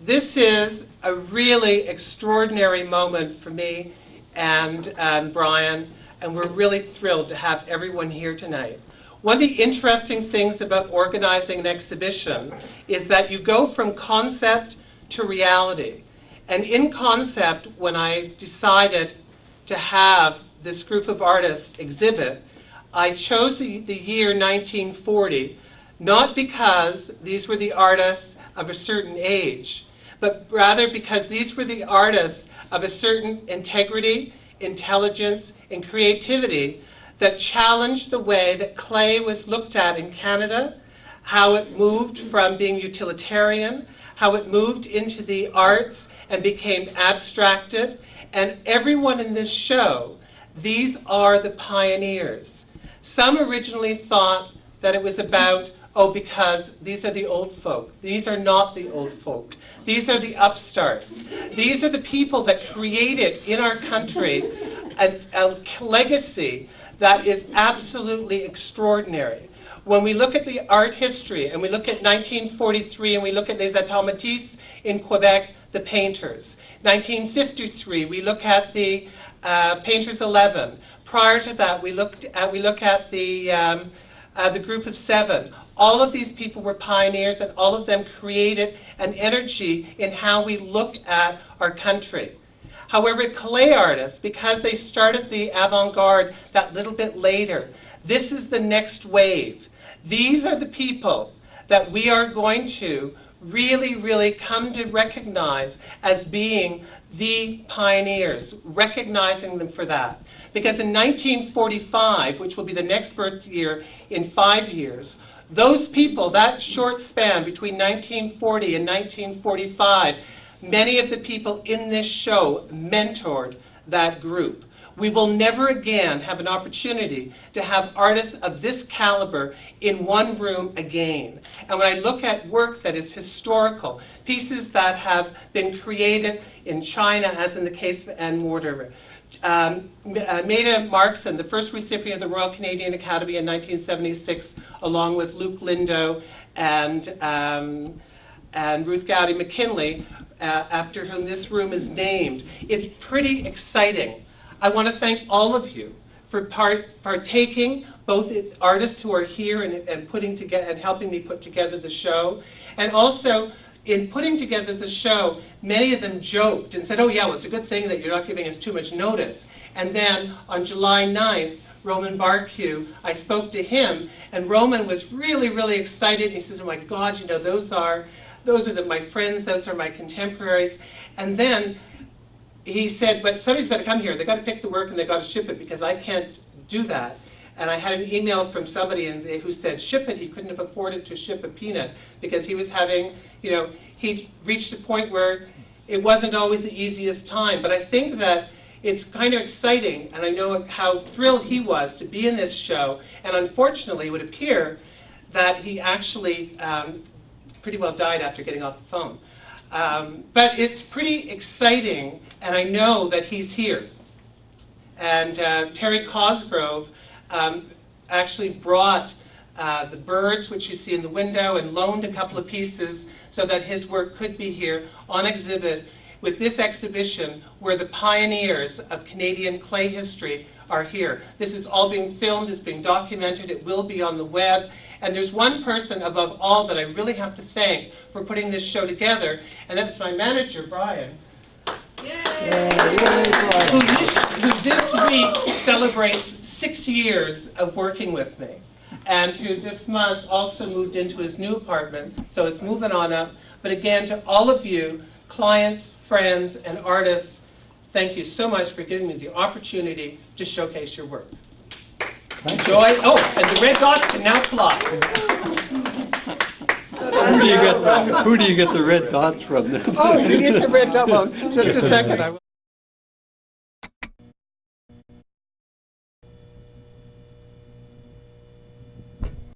This is a really extraordinary moment for me and Brian, and we're really thrilled to have everyone here tonight. One of the interesting things about organizing an exhibition is that you go from concept to reality. And in concept, when I decided to have this group of artists exhibit, I chose the year 1940, not because these were the artists of a certain age, but rather because these were the artists of a certain integrity, intelligence, and creativity that challenged the way that clay was looked at in Canada, how it moved from being utilitarian, how it moved into the arts and became abstracted. And everyone in this show, these are the pioneers. Some originally thought that it was about, oh, because these are the old folk. These are not the old folk. These are the upstarts. These are the people that created in our country a legacy that is absolutely extraordinary. When we look at the art history and we look at 1943 and we look at Les Automatistes in Quebec, the painters. 1953, we look at the Painters 11. Prior to that, we look at the Group of Seven. All of these people were pioneers, and all of them created an energy in how we look at our country. However, clay artists, because they started the avant-garde that little bit later, this is the next wave. These are the people that we are going to really, really come to recognize as being the pioneers, recognizing them for that. Because in 1945, which will be the next birth year in 5 years, those people, that short span between 1940 and 1945, many of the people in this show mentored that group. We will never again have an opportunity to have artists of this caliber in one room again. And when I look at work that is historical, pieces that have been created in China, as in the case of Anne Mortimer, Maida Markson, the first recipient of the Royal Canadian Academy in 1976, along with Luke Lindo and Ruth Gowdy McKinley, after whom this room is named. It's pretty exciting. I want to thank all of you for partaking, both artists who are here and putting together and helping me put together the show, and also in putting together the show, many of them joked and said, oh yeah, well, it's a good thing that you're not giving us too much notice. And then on July 9th, Roman Barque, I spoke to him, and Roman was really, really excited. He says, oh my God, you know, those are my friends, those are my contemporaries. And then he said, but somebody's got to come here. They've got to pick the work and they've got to ship it because I can't do that. And I had an email from somebody who said, ship it. He couldn't have afforded to ship a peanut because he was having, you know, he'd reached a point where it wasn't always the easiest time. But I think that it's kind of exciting, and I know how thrilled he was to be in this show. And unfortunately, it would appear that he actually pretty well died after getting off the phone. But it's pretty exciting, and I know that he's here. And Terry Cosgrove actually brought the birds, which you see in the window, and loaned a couple of pieces so that his work could be here on exhibit with this exhibition where the pioneers of Canadian clay history are here. This is all being filmed, it's being documented, it will be on the web. And there's one person above all that I really have to thank for putting this show together, and that's my manager, Brian. Yay! Who this week celebrates 6 years of working with me, and who this month also moved into his new apartment, so it's moving on up. But again, to all of you, clients, friends, and artists, thank you so much for giving me the opportunity to showcase your work. Enjoy. Oh, and the red dots can now fly. Who do you get the red dots from? Oh, he gets a red dot. Well, just a second.